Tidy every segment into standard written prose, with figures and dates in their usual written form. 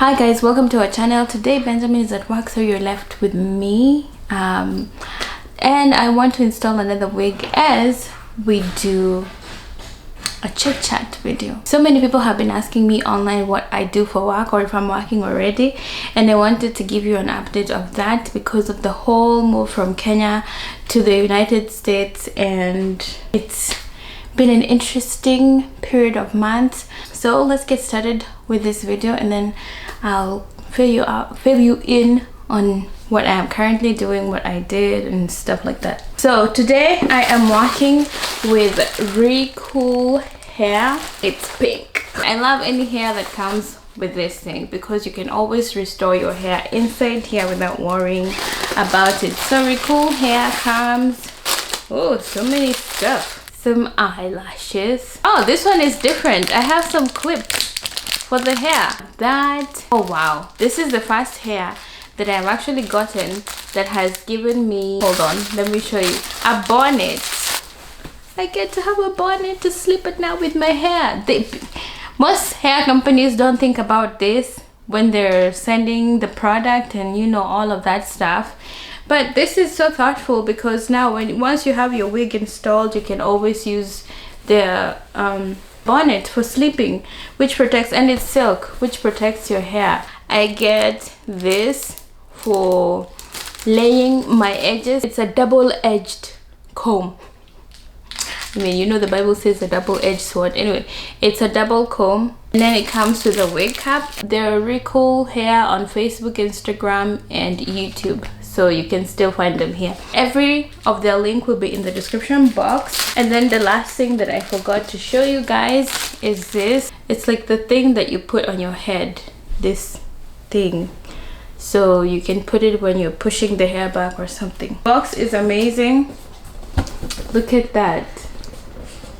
Hi guys, welcome to our channel. Today Benjamin is at work, so you're left with me, and I want to install another wig as we do a chit chat video. So many people have been asking me online what I do for work or if I'm working already, and I wanted to give you an update of that because of the whole move from Kenya to the United States, and it's been an interesting period of months. So let's get started with this video, and then I'll fill you in on what I am currently doing, what I did, and stuff like that. So today I am working with Recool hair. It's pink. I love any hair that comes with this thing because you can always restore your hair inside here without worrying about it. So Recool hair comes, oh, so many stuff. Some eyelashes. Oh, this one is different. I have some clips for the hair. Oh wow, this is the first hair that I've actually gotten that has given me, hold on, let me show you, a bonnet. I get to have a bonnet to sleep at night with my hair. Most hair companies don't think about this when they're sending the product and you know, all of that stuff. But this is so thoughtful because now once you have your wig installed, you can always use the bonnet for sleeping, which protects, and it's silk, which protects your hair. I get this for laying my edges. It's a double-edged comb. I mean, you know the Bible says a double-edged sword. Anyway, it's a double comb, and then it comes with a wig cap. They're Recool hair on Facebook, Instagram, and YouTube, so you can still find them here. Every of their link will be in the description box. And then the last thing that I forgot to show you guys is this. It's like the thing that you put on your head, this thing, so you can put it when you're pushing the hair back or something. Box is amazing. Look at that.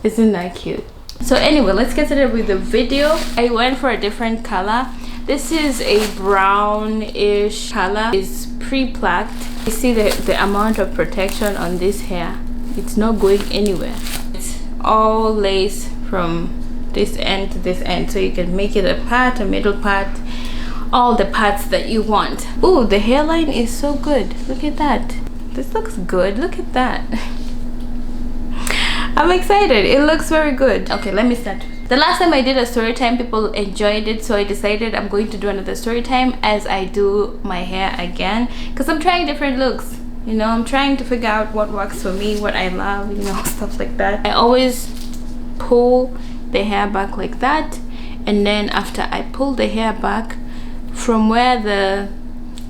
Isn't that cute? So anyway, let's get started with the video. I went for a different color. This is a brownish color. It's pre-plucked. You see the amount of protection on this hair. It's not going anywhere. It's all lace from this end to this end, so you can make it a part, a middle part, all the parts that you want. Oh, the hairline is so good. Look at that. This looks good. Look at that. I'm excited. It looks very good. Okay, let me start. The last time I did a story time, people enjoyed it, so I decided I'm going to do another story time as I do my hair again, because I'm trying different looks. You know, I'm trying to figure out what works for me, what I love, you know, stuff like that. I always pull the hair back like that, and then after I pull the hair back from where the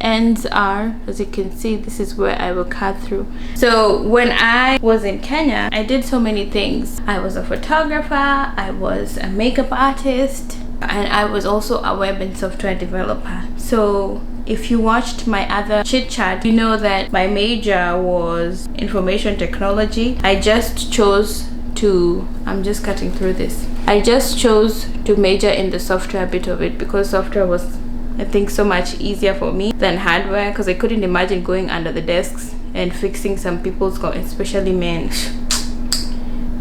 ends are, as you can see, this is where I will cut through. So when I was in Kenya, I did so many things. I was a photographer, I was a makeup artist, and I was also a web and software developer. So if you watched my other chit chat, you know that my major was information technology. I just chose to, I'm just cutting through this, I just chose to major in the software bit of it because software was, I think, so much easier for me than hardware, because I couldn't imagine going under the desks and fixing some people's, especially men,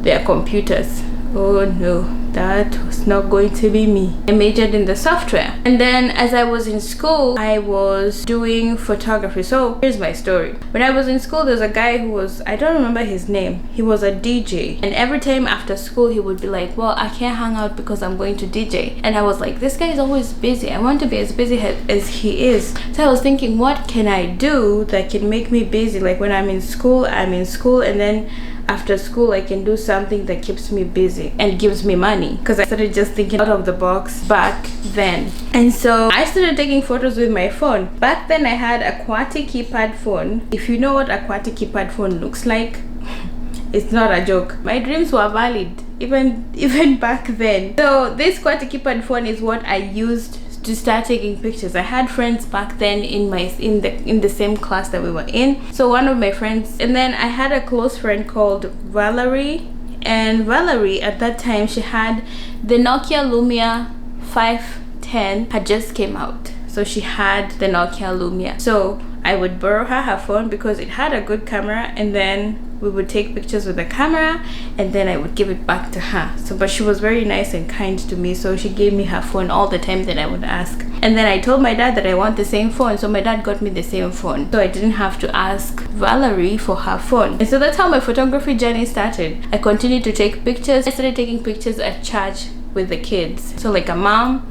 their computers. Oh no, that was not going to be me. I majored in the software, and then as I was in school, I was doing photography. So here's my story. When I was in school, there's a guy who was, I don't remember his name, he was a DJ, and every time after school he would be like, well, I can't hang out because I'm going to DJ. And I was like, this guy is always busy. I want to be as busy as he is. So I was thinking, what can I do that can make me busy? Like when I'm in school, and then after school I can do something that keeps me busy and gives me money, because I started just thinking out of the box back then. And so I started taking photos with my phone. Back then I had a QWERTY keypad phone. If you know what a QWERTY keypad phone looks like, it's not a joke. My dreams were valid even back then. So this QWERTY keypad phone is what I used to start taking pictures. I had friends back then in the same class that we were in. So one of my friends, and then I had a close friend called Valerie, and Valerie at that time, she had the Nokia Lumia 510 had just came out, so she had the Nokia Lumia. So I would borrow her phone because it had a good camera, and then we would take pictures with the camera, and then I would give it back to her. So but she was very nice and kind to me, so she gave me her phone all the time that I would ask. And then I told my dad that I want the same phone, so my dad got me the same phone, so I didn't have to ask Valerie for her phone. And so that's how my photography journey started. I continued to take pictures. I started taking pictures at church with the kids. So like a mom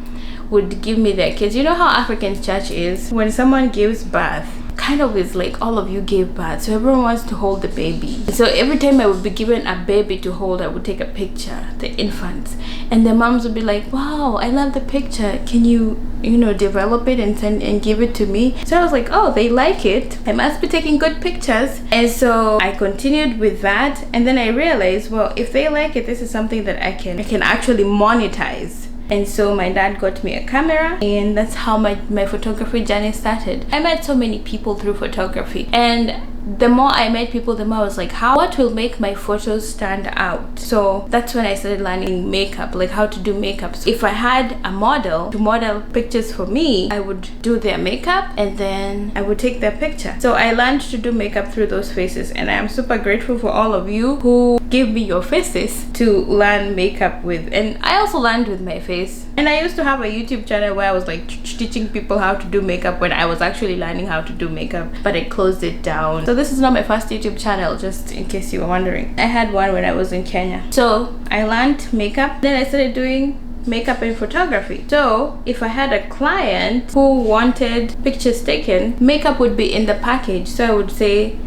would give me their kids. You know how African church is? When someone gives birth, kind of is like all of you gave birth, so everyone wants to hold the baby. So every time I would be given a baby to hold, I would take a picture, the infants, and the moms would be like, wow, I love the picture, can you know, develop it and send and give it to me? So I was like, oh, they like it, I must be taking good pictures. And so I continued with that, and then I realized, well, if they like it, this is something that I can actually monetize. And so my dad got me a camera, and that's how my photography journey started. I met so many people through photography, and the more I met people, the more I was like, what will make my photos stand out? So that's when I started learning makeup, like how to do makeup. So if I had a model to model pictures for me, I would do their makeup and then I would take their picture. So I learned to do makeup through those phases, and I am super grateful for all of you who give me your faces to learn makeup with. And I also learned with my face. And I used to have a YouTube channel where I was like teaching people how to do makeup when I was actually learning how to do makeup, but I closed it down. So this is not my first YouTube channel, just in case you were wondering. I had one when I was in Kenya. So I learned makeup, then I started doing makeup and photography. So if I had a client who wanted pictures taken, makeup would be in the package. So I would say,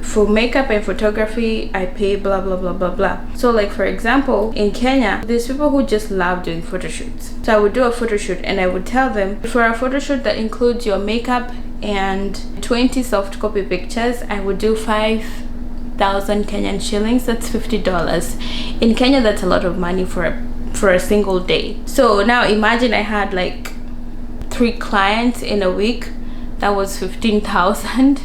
for makeup and photography, I pay blah blah blah blah blah. So like for example, in Kenya, there's people who just love doing photo shoots. So I would do a photo shoot and I would tell them, for a photo shoot that includes your makeup and 20 soft copy pictures, I would do 5,000 Kenyan shillings. That's $50. In Kenya, that's a lot of money for a single day. So now imagine I had like 3 clients in a week. That was 15,000.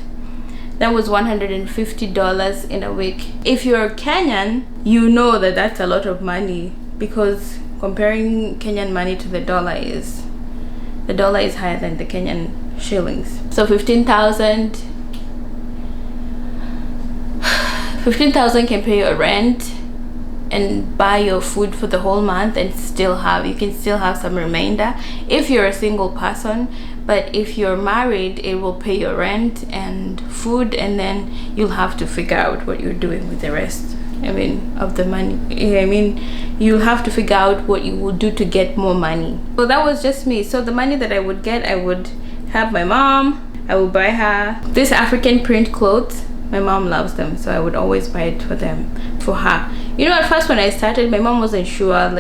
That was $150 in a week. If you're Kenyan, you know that that's a lot of money, because comparing Kenyan money to the dollar is higher than the Kenyan shillings. So 15,000 can pay your rent and buy your food for the whole month, and you can still have some remainder if you're a single person. But if you're married, it will pay your rent and food, and then you'll have to figure out what you're doing with the rest, of the money. You'll have to figure out what you will do to get more money. So that was just me. So the money that I would get, I would help my mom. I would buy her this African print clothes. My mom loves them, so I would always buy it for her. At first when I started, my mom wasn't sure,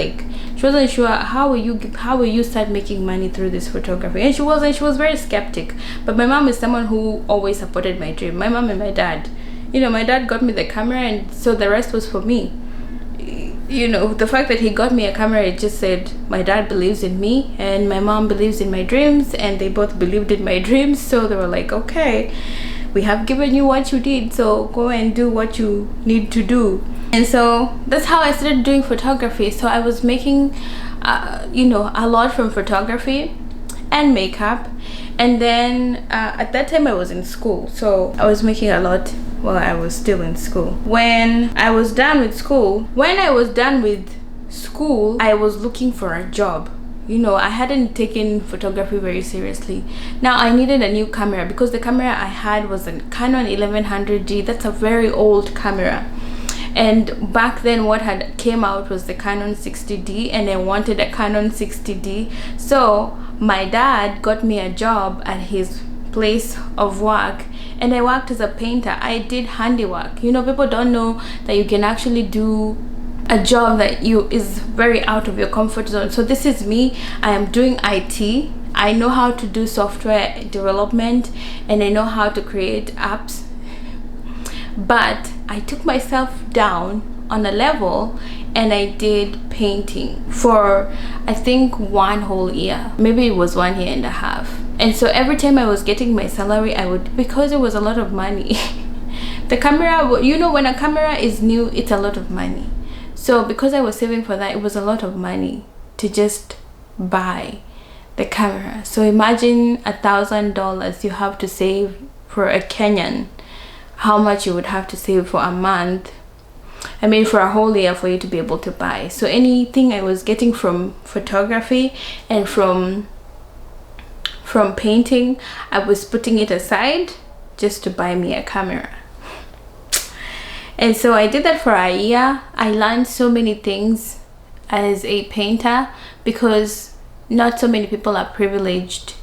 she wasn't sure how will you start making money through this photography, and she was very skeptic. But my mom is someone who always supported my dream. My mom and my dad, my dad got me the camera, and so the rest was for me. The fact that he got me a camera, it just said my dad believes in me and my mom believes in my dreams, and they both believed in my dreams. So they were like, okay, we have given you what you did, so go and do what you need to do. And so that's how I started doing photography. So I was making a lot from photography and makeup. And then at that time I was in school, so I was making a lot while I was still in school. When I was done with school, I was looking for a job. I hadn't taken photography very seriously. Now I needed a new camera, because the camera I had was a Canon 1100D. That's a very old camera. And back then what had came out was the Canon 60D, and I wanted a Canon 60D. So my dad got me a job at his place of work, and I worked as a painter. I did handiwork. People don't know that you can actually do a job that is very out of your comfort zone. So this is me. I am doing IT. I know how to do software development, and I know how to create apps. But I took myself down on a level, and I did painting for I think 1 whole year. Maybe it was 1 year and a half. And so every time I was getting my salary, I would, because it was a lot of money. The camera, when a camera is new, it's a lot of money. So because I was saving for that, it was a lot of money to just buy the camera. So imagine $1,000 you have to save for a Kenyan, how much you would have to save for a month, I mean for a whole year, for you to be able to buy. So anything I was getting from photography and from painting, I was putting it aside just to buy me a camera. And so I did that for a year. I learned so many things as a painter, because not so many people are privileged.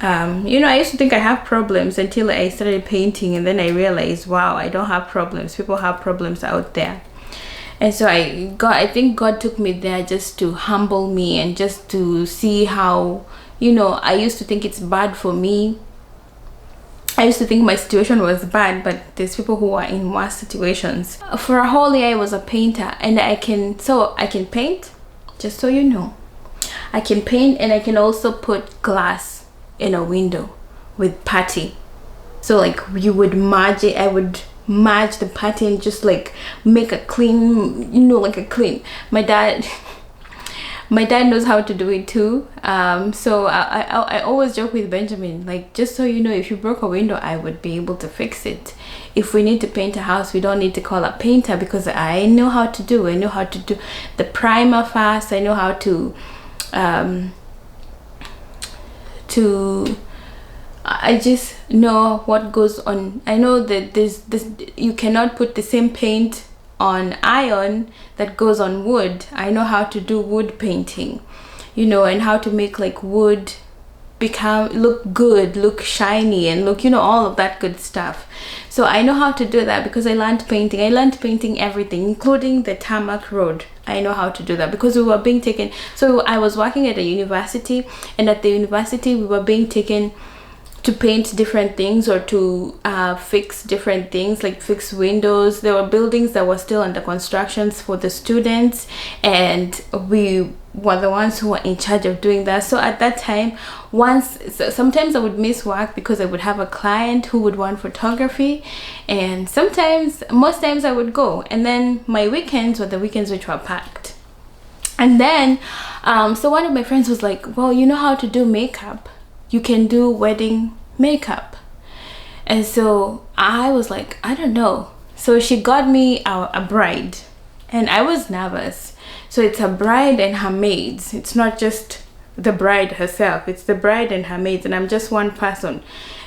You know, I used to think I have problems until I started painting, and then I realized, wow, I don't have problems. People have problems out there. And so I think God took me there just to humble me, and just to see how, you know, I used to think it's bad for me. I used to think my situation was bad, but there's people who are in worse situations. For a whole year I was a painter, and I can paint, just so you know. I can paint, and I can also put glass in a window with putty. So like you would merge it, I would merge the putty and just like make a clean, you know, like a clean. My dad knows how to do it too. So I always joke with Benjamin, like, just so you know, if you broke a window, I would be able to fix it. If we need to paint a house, we don't need to call a painter, because I know how to do. I know how to do the primer first. I know how to I just know what goes on. I know that this you cannot put the same paint on iron that goes on wood. I know how to do wood painting, you know, and how to make like wood look good, look shiny, and look, you know, all of that good stuff. So I know how to do that because I learned painting. I learned painting everything, including the tarmac road. I know how to do that because we were being taken. So I was working at a university, and at the university we were being taken to paint different things, or to fix different things, like fix windows. There were buildings that were still under constructions for the students, and we were the ones who were in charge of doing that. So at that time, sometimes I would miss work because I would have a client who would want photography, and most times I would go, and then my weekends were the weekends which were packed. And then so one of my friends was like, well, you know how to do makeup, you can do wedding makeup. And so I was like, I don't know. So she got me a bride, and I was nervous. So it's a bride and her maids. It's not just the bride herself, it's the bride and her maids, and I'm just one person.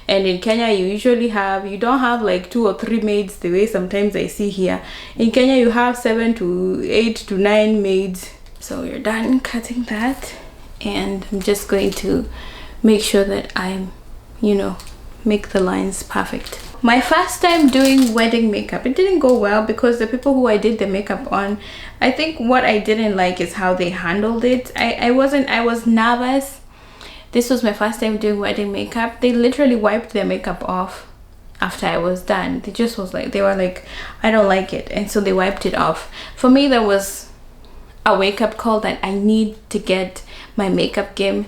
And in Kenya you don't have like 2 or 3 maids the way sometimes I see here. In Kenya you have 7 to 8 to 9 maids. So you're done cutting that, and I'm just going to make sure that I'm, you know, make the lines perfect. My first time doing wedding makeup, it didn't go well because the people who I did the makeup on, I think what I didn't like is how they handled it. I was nervous. This was my first time doing wedding makeup. They literally wiped their makeup off after I was done. They were like, I don't like it, and so they wiped it off. For me, that was a wake-up call that I need to get my makeup game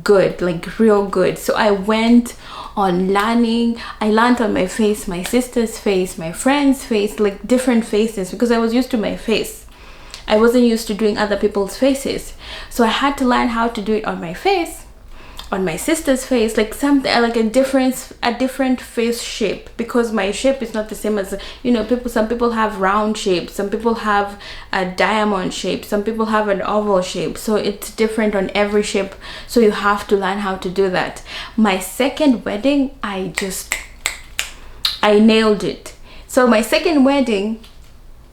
good, like real good. So I went on learning. I learned on my face, my sister's face, my friend's face, like different faces, because I was used to my face. I wasn't used to doing other people's faces. So I had to learn how to do it on my face, on my sister's face, like something like a different face shape, because my shape is not the same as, you know, some people have round shapes, some people have a diamond shape, some people have an oval shape. So it's different on every shape, so you have to learn how to do that. My second wedding, I nailed it. So my second wedding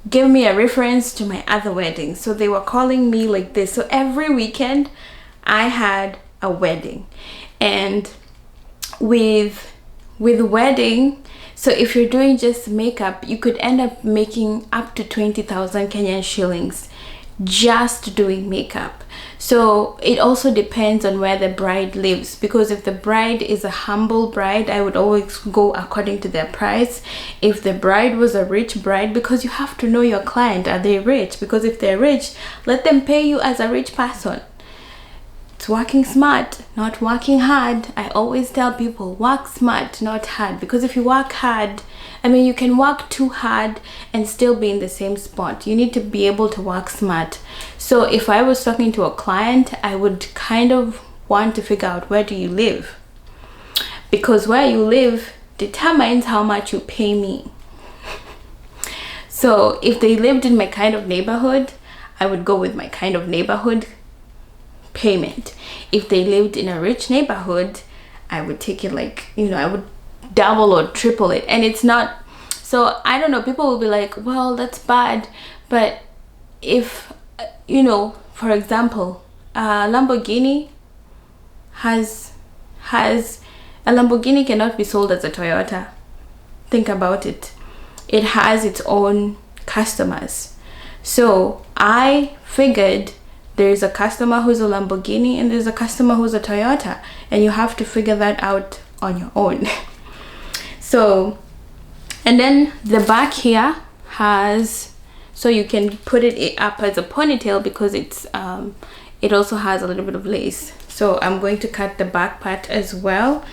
gave me a reference to my other weddings, so they were calling me like this. So every weekend I had a wedding. And with wedding, so if you're doing just makeup, you could end up making up to 20,000 Kenyan shillings just doing makeup. So it also depends on where the bride lives, because if the bride is a humble bride, I would always go according to their price. If the bride was a rich bride, because you have to know your client, are they rich? Because if they're rich, let them pay you as a rich person. It's working smart, not working hard. I always tell people, work smart, not hard. Because if you work hard, I mean, you can work too hard and still be in the same spot. You need to be able to work smart. So if I was talking to a client, I would kind of want to figure out, where do you live? because where you live determines how much you pay me. So if they lived in my kind of neighborhood, I would go with my kind of neighborhood payment. If they lived in a rich neighborhood, I would take it like, you know, I would double or triple it. And it's not, so I don't know, people will be like, well, that's bad. But if, you know, for example, Lamborghini has a Lamborghini cannot be sold as a Toyota. Think about it. It has its own customers. So I figured there's a customer who's a Lamborghini and there's a customer who's a Toyota, and you have to figure that out on your own. So, and then the back here has, so you can put it up as a ponytail because it's it also has a little bit of lace. So I'm going to cut the back part as well.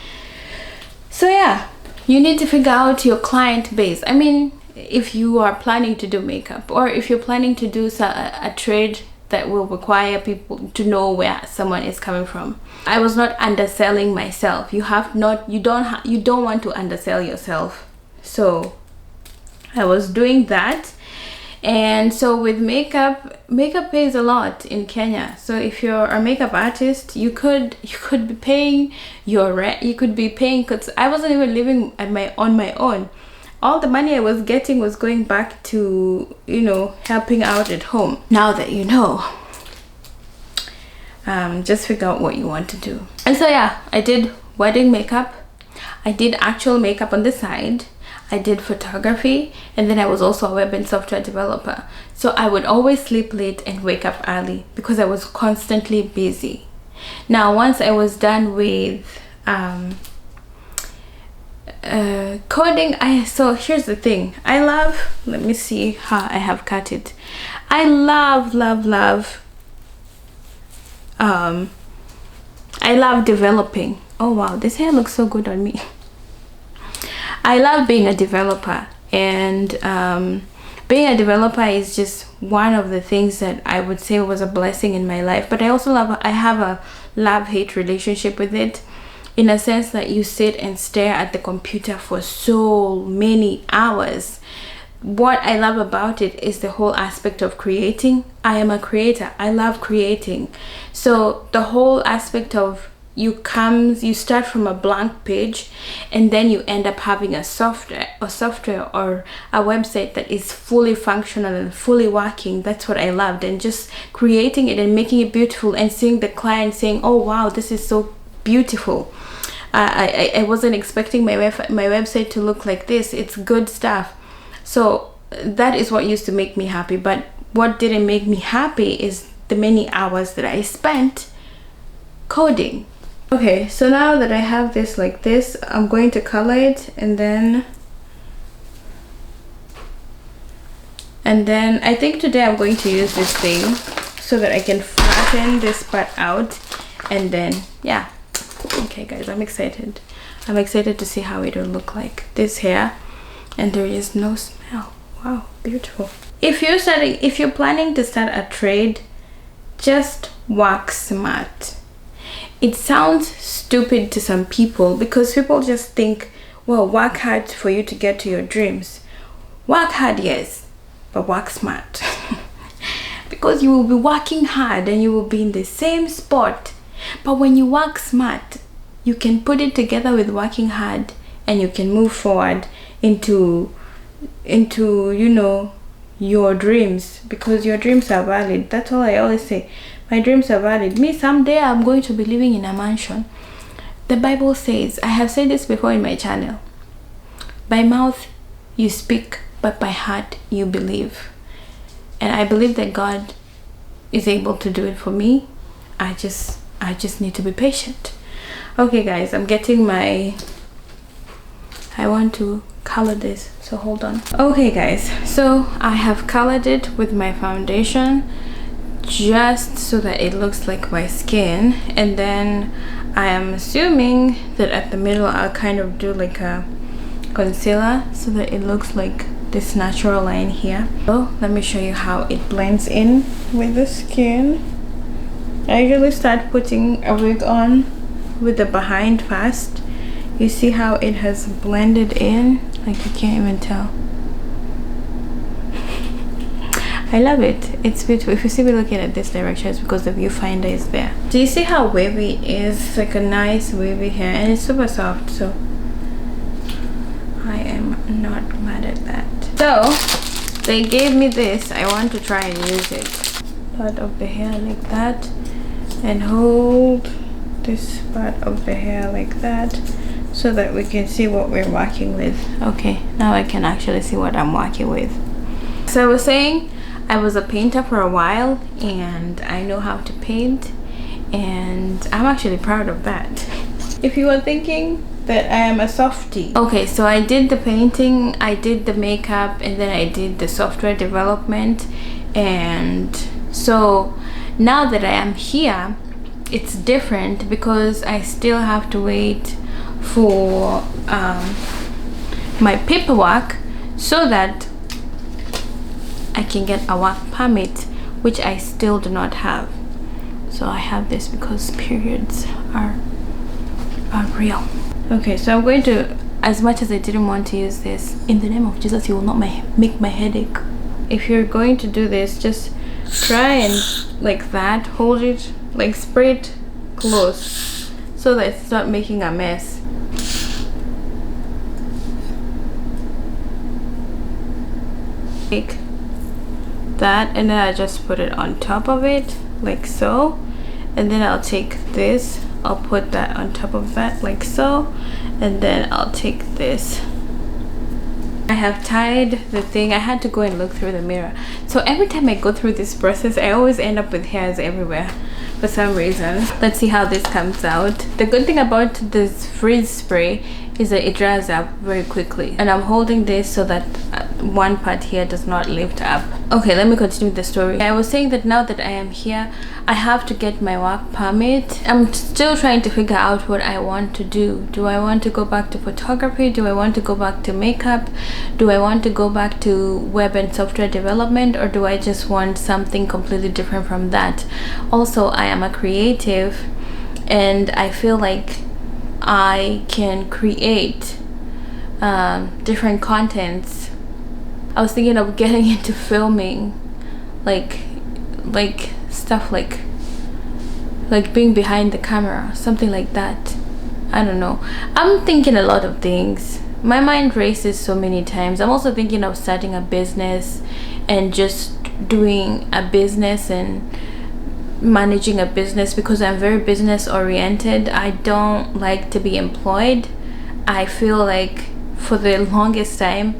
So yeah, you need to figure out your client base. I mean, if you are planning to do makeup, or if you're planning to do a trade that will require people to know where someone is coming from. I was not underselling myself. You don't want to undersell yourself. So I was doing that. And so with makeup pays a lot in Kenya. So if you're a makeup artist, you could be paying your rent, you could be paying, because I wasn't even living on my own. All the money I was getting was going back to, you know, helping out at home. Now that you know, just figure out what you want to do. And so yeah, I did wedding makeup, I did actual makeup on the side, I did photography, and then I was also a web and software developer. So I would always sleep late and wake up early because I was constantly busy. Now once I was done with coding, so here's the thing, I love, let me see how I have cut it. I love I love developing. Oh wow, this hair looks so good on me. I love being a developer, and being a developer is just one of the things that I would say was a blessing in my life. But I also I have a love-hate relationship with it, in a sense that you sit and stare at the computer for so many hours. What I love about it is the whole aspect of creating. I am a creator. I love creating. So the whole aspect of you start from a blank page, and then you end up having a software or a website that is fully functional and fully working. That's what I loved, and just creating it and making it beautiful, and seeing the client saying, oh wow, this is so beautiful. I wasn't expecting my website to look like this. It's good stuff. So that is what used to make me happy. But what didn't make me happy is the many hours that I spent coding. Okay, so now that I have this like this, I'm going to color it, and then I think today I'm going to use this thing so that I can flatten this part out, and then yeah. Okay guys, I'm excited to see how it will look like. This hair, and there is no smell. Wow, beautiful. If you're planning to start a trade, just work smart. It sounds stupid to some people because people just think, well, work hard for you to get to your dreams. Work hard, yes, but work smart. Because you will be working hard and you will be in the same spot. But when you work smart, you can put it together with working hard, and you can move forward into you know, your dreams, because your dreams are valid. That's all I always say. My dreams are valid. Me, someday I'm going to be living in a mansion. The Bible says, I have said this before in my channel, by mouth you speak, but by heart you believe. And I believe that God is able to do it for me. I just need to be patient. Okay guys, I'm getting I want to color this, so hold on. Okay guys, so I have colored it with my foundation just so that it looks like my skin, and then I am assuming that at the middle I'll kind of do like a concealer so that it looks like this natural line here. So let me show you how it blends in with the skin. I usually start putting a wig on with the behind first, You see how it has blended in? Like, you can't even tell. I love it. It's beautiful. If you see me looking at this direction, it's because the viewfinder is there. Do you see how wavy it is? It's like a nice wavy hair, and it's super soft, so I am not mad at that. So they gave me this. I want to try and use it. Part of the hair like that, and hold this part of the hair like that, so that we can see what we're working with. Okay, now I can actually see what I'm working with. So I was saying, I was a painter for a while, and I know how to paint, and I'm actually proud of that. If you were thinking that I am a softie, okay, so I did the painting, I did the makeup, and then I did the software development. And so now that I am here, it's different because I still have to wait for my paperwork so that I can get a work permit, which I still do not have. So I have this because periods are real. Okay, so I'm going to, as much as I didn't want to use this, in the name of Jesus, you will not make my headache. If you're going to do this, just try and like that, hold it, like spray it close so that it's not making a mess. Take that, and then I just put it on top of it like so, and then I'll take this, I'll put that on top of that like so, and then I'll take this. I have tied the thing. I had to go and look through the mirror, so every time I go through this process I always end up with hairs everywhere for some reason. Let's see how this comes out. The good thing about this freeze spray is that it dries up very quickly, and I'm holding this so that one part here does not lift up. Okay, let me continue the story. I was saying that now that I am here, I have to get my work permit. I'm still trying to figure out what I want to do. Do I want to go back to photography? Do I want to go back to makeup? Do I want to go back to web and software development, or do I just want something completely different from that? Also, I am a creative, and I feel like I can create different contents. I was thinking of getting into filming, like stuff like being behind the camera, something like that. I don't know. I'm thinking a lot of things. My mind races so many times. I'm also thinking of starting a business and just doing a business and managing a business, because I'm very business oriented. I don't like to be employed. I feel like for the longest time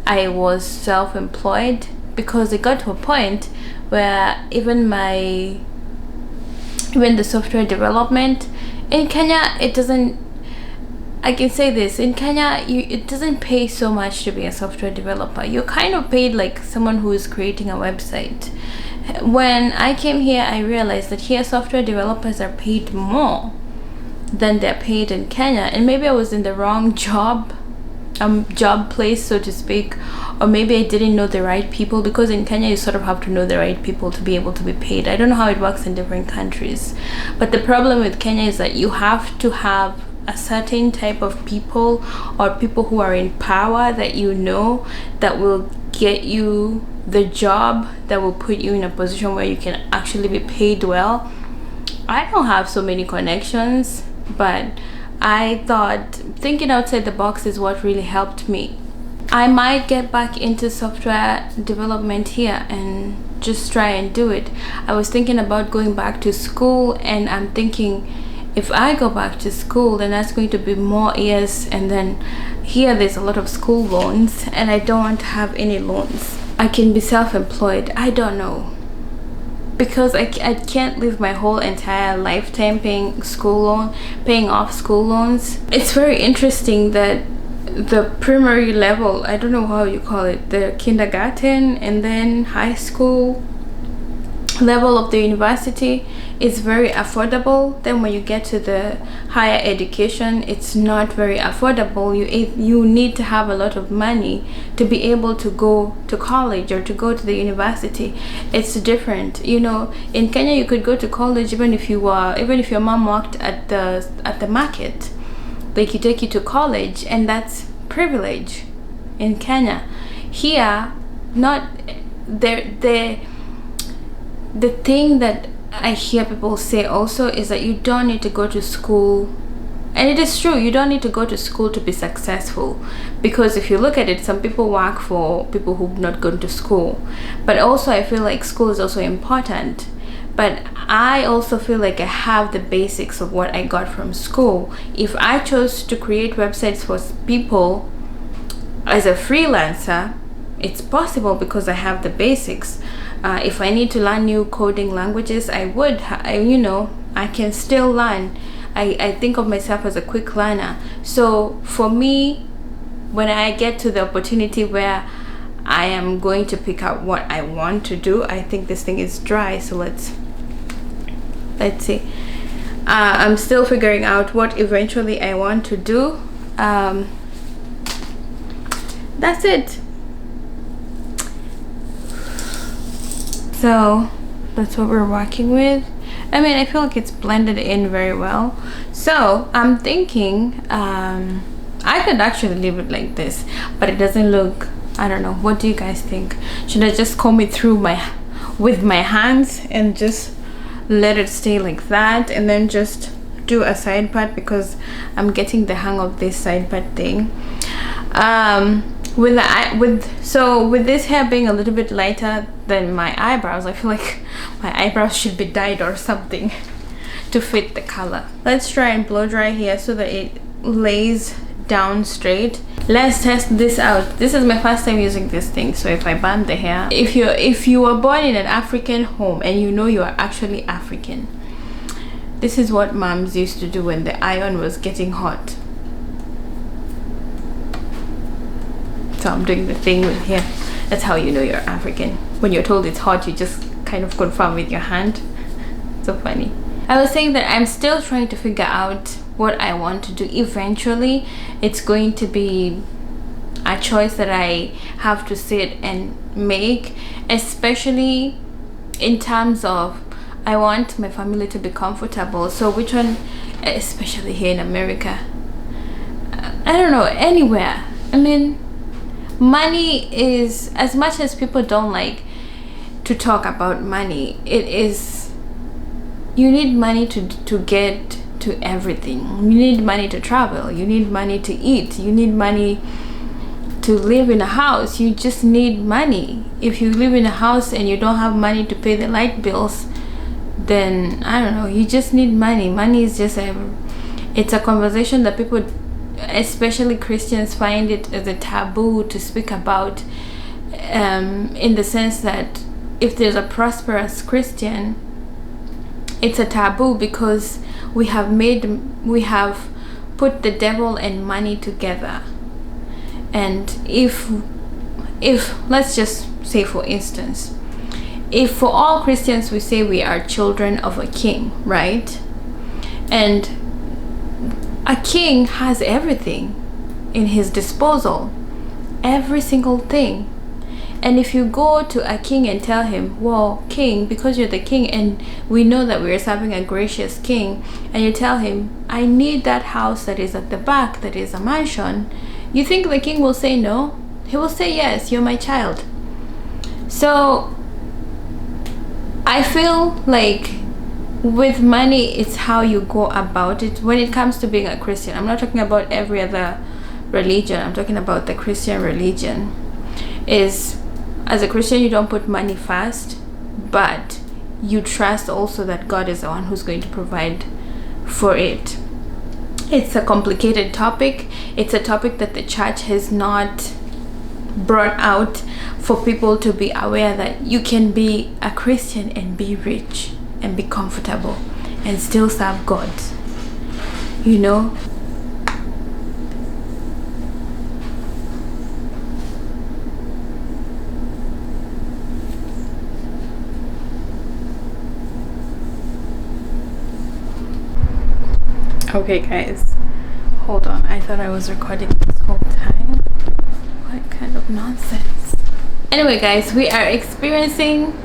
I was self-employed, because it got to a point where even the software development in Kenya, it doesn't, I can say this, in Kenya it doesn't pay so much to be a software developer. You're kind of paid like someone who is creating a website. When I came here, I realized that here software developers are paid more than they're paid in Kenya, and maybe I was in the wrong job place, so to speak, or maybe I didn't know the right people, because in Kenya you sort of have to know the right people to be able to be paid. I don't know how it works in different countries, but the problem with Kenya is that you have to have a certain type of people, or people who are in power that you know, that will get you the job, that will put you in a position where you can actually be paid well. I don't have so many connections, but I thought thinking outside the box is what really helped me. I might get back into software development here and just try and do it. I was thinking about going back to school, and I'm thinking if I go back to school, then that's going to be more years, and then here there's a lot of school loans, and I don't want to have any loans. I can be self-employed. I don't know, because I can't live my whole entire lifetime paying off school loans. It's very interesting that the primary level, I don't know how you call it, the kindergarten and then high school level of the university is very affordable. Then when you get to the higher education, it's not very affordable. You need to have a lot of money to be able to go to college or to go to the university. It's different, you know. In Kenya you could go to college even if your mom worked at the market. they could take you to college, and that's privilege in Kenya. Here, not the thing that I hear people say also is that you don't need to go to school. And it is true, you don't need to go to school to be successful, because if you look at it, some people work for people who've not gone to school. But also I feel like school is also important, but I also feel like I have the basics of what I got from school. If I chose to create websites for people as a freelancer, it's possible because I have the basics. If I need to learn new coding languages, I would, I can still learn. I think of myself as a quick learner. So for me, when I get to the opportunity where I am going to pick out what I want to do, I think this thing is dry. So let's see. I'm still figuring out what eventually I want to do. That's it. So that's what we're working with. I mean, I feel like it's blended in very well. So I'm thinking I could actually leave it like this, but it doesn't look, I don't know, what do you guys think? Should I just comb it through with my hands and just let it stay like that, and then just do a side part, because I'm getting the hang of this side part thing. With this hair being a little bit lighter than my eyebrows, I feel like my eyebrows should be dyed or something to fit the color. Let's try and blow dry here so that it lays down straight. Let's test this out. This is my first time using this thing, so if I burn the hair, if you were born in an African home and you know you are actually African, this is what moms used to do when the iron was getting hot. So I'm doing the thing with here. That's how you know you're African. When you're told it's hot, you just kind of confirm with your hand. So funny. I was saying that I'm still trying to figure out what I want to do. Eventually, it's going to be a choice that I have to sit and make, especially in terms of I want my family to be comfortable. So which one, especially here in America, I don't know, anywhere. I mean, money is, as much as people don't like to talk about money, it is, you need money to get to everything. You need money to travel, you need money to eat, you need money to live in a house. You just need money. If you live in a house and you don't have money to pay the light bills, then I don't know, you just need money. Money is just it's a conversation that people, especially Christians, find it as a taboo to speak about, in the sense that if there's a prosperous Christian, it's a taboo because we have put the devil and money together. And if let's just say, for instance, if for all Christians we say we are children of a king, right? And a king has everything in his disposal, every single thing. And if you go to a king and tell him, well, king, because you're the king and we know that we're serving a gracious king, and you tell him, I need that house that is at the back, that is a mansion, you think the king will say no? He will say, yes, you're my child. So I feel like with money, it's how you go about it when it comes to being a Christian. I'm not talking about every other religion, I'm talking about the Christian religion. Is, as a Christian, you don't put money first, but you trust also that God is the one who's going to provide for it. It's a complicated topic. It's a topic that the church has not brought out for people to be aware that you can be a Christian and be rich and be comfortable and still serve God, you know. Okay guys, hold on, I thought I was recording this whole time. What kind of nonsense. Anyway guys, we are experiencing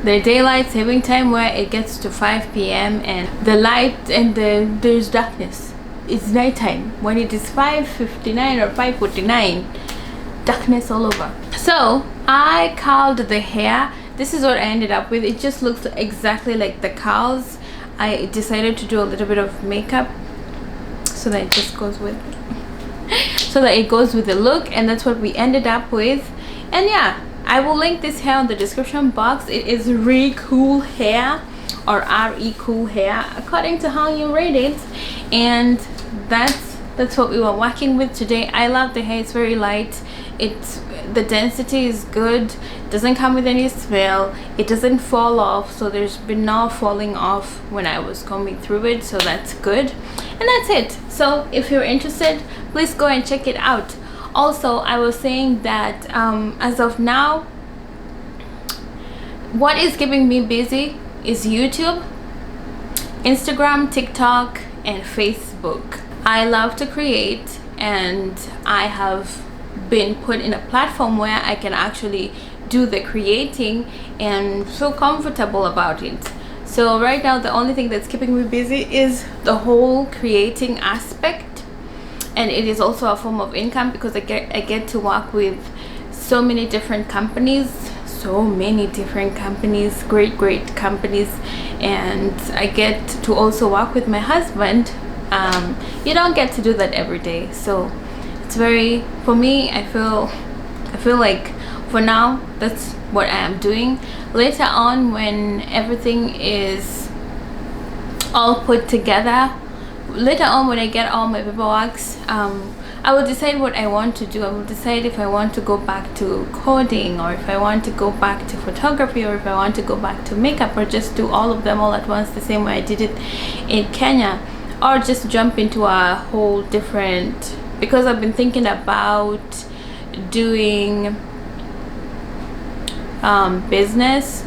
the daylight saving time where it gets to 5 p.m. and the light and there's darkness. it's nighttime. When it is 5:59 or 5:49, darkness all over. So I curled the hair. This is what I ended up with. It just looks exactly like the curls. I decided to do a little bit of makeup so that it just goes with the look, and that's what we ended up with. And yeah, I will link this hair on the description box. It is Recool hair, or Recool hair, according to how you rate it. And that's what we were working with today. I love the hair. It's very light. The density is good. Doesn't come with any smell. It doesn't fall off, so there's been no falling off when I was combing through it, so that's good. And that's it. So if you're interested, please go and check it out. Also, I was saying that as of now, what is keeping me busy is YouTube, Instagram, TikTok, and Facebook. I love to create, and I have been put in a platform where I can actually do the creating and feel comfortable about it. So right now, the only thing that's keeping me busy is the whole creating aspect, and it is also a form of income because I get to work with so many different companies, great companies, and I get to also work with my husband. You don't get to do that every day, so it's very, for me, I feel like for now that's what I am doing. Later on, when everything is all put together, later on when I get all my paperwork, I will decide what I want to do. I will decide if I want to go back to coding, or if I want to go back to photography, or if I want to go back to makeup, or just do all of them all at once the same way I did it in Kenya, or just jump into a whole different, because I've been thinking about doing business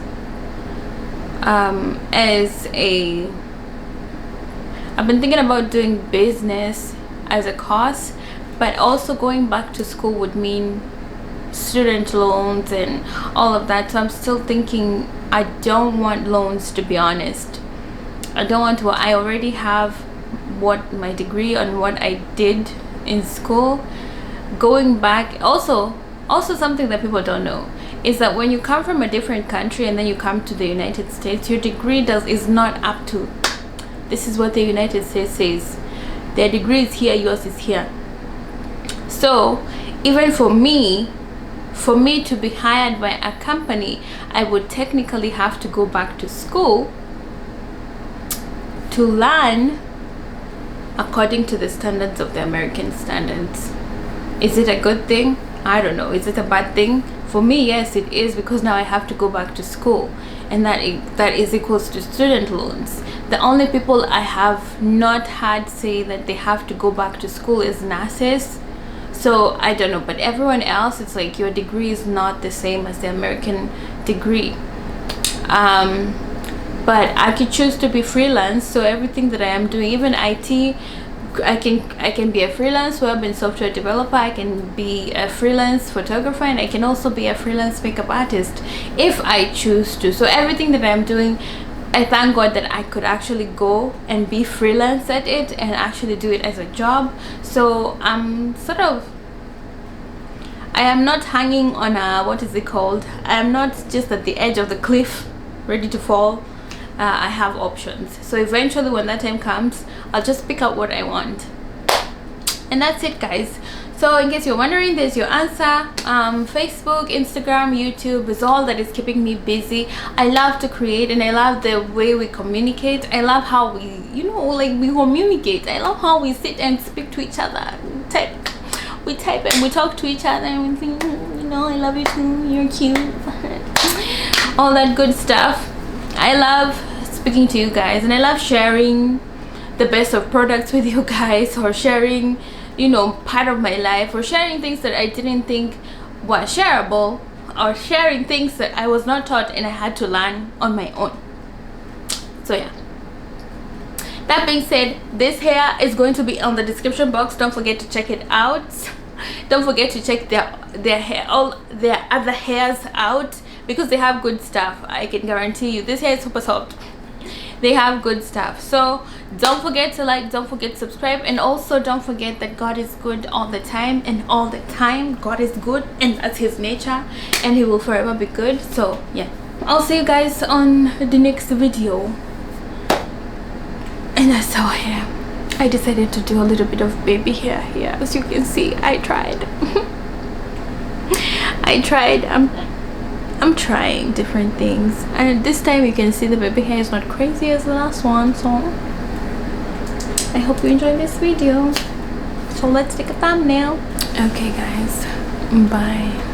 I've been thinking about doing business as a course, but also going back to school would mean student loans and all of that. So I'm still thinking, I don't want loans, to be honest. I don't want to. I already have what my degree on what I did in school. Going back, also something that people don't know is that when you come from a different country and then you come to the United States, your degree is not up to, this is what the United States says, their degree is here, yours is here. So even for me to be hired by a company, I would technically have to go back to school to learn according to the standards of the American standards. Is it a good thing? I don't know. Is it a bad thing? For me, yes, it is, because now I have to go back to school, and that is equals to student loans. The only people I have not had say that they have to go back to school is nurses. So I don't know, but everyone else, it's like your degree is not the same as the American degree. But I could choose to be freelance, so everything that I am doing, even IT, I can be a freelance web and software developer, I can be a freelance photographer, and I can also be a freelance makeup artist if I choose to. So everything that I'm doing, I thank God that I could actually go and be freelance at it and actually do it as a job. So I'm I am not hanging on a, what is it called, I am not just at the edge of the cliff ready to fall. I have options, so eventually when that time comes, I'll just pick out what I want. And that's it, guys. So in case you're wondering, there's your answer. Facebook, Instagram, YouTube is all that is keeping me busy. I love to create, and I love the way we communicate. I love how we, we communicate. I love how we sit and speak to each other. We type and we talk to each other, and we think, I love you too, you're cute. All that good stuff. I love speaking to you guys, and I love sharing the best of products with you guys, or sharing part of my life, or sharing things that I didn't think were shareable, or sharing things that I was not taught and I had to learn on my own. So yeah, that being said, this hair is going to be on the description box. Don't forget to check it out. Don't forget to check their hair, all their other hairs out, because they have good stuff. I can guarantee you this hair is super soft. they have good stuff. So don't forget to like, don't forget to subscribe, and also don't forget that God is good all the time, and all the time God is good, and that's his nature, and he will forever be good. So yeah, I'll see you guys on the next video. And that's our hair. I decided to do a little bit of baby hair here. As you can see, I tried. I'm trying different things, and this time you can see the baby hair is not crazy as the last one. So I hope you enjoyed this video. So let's take a thumbnail. Okay guys, bye.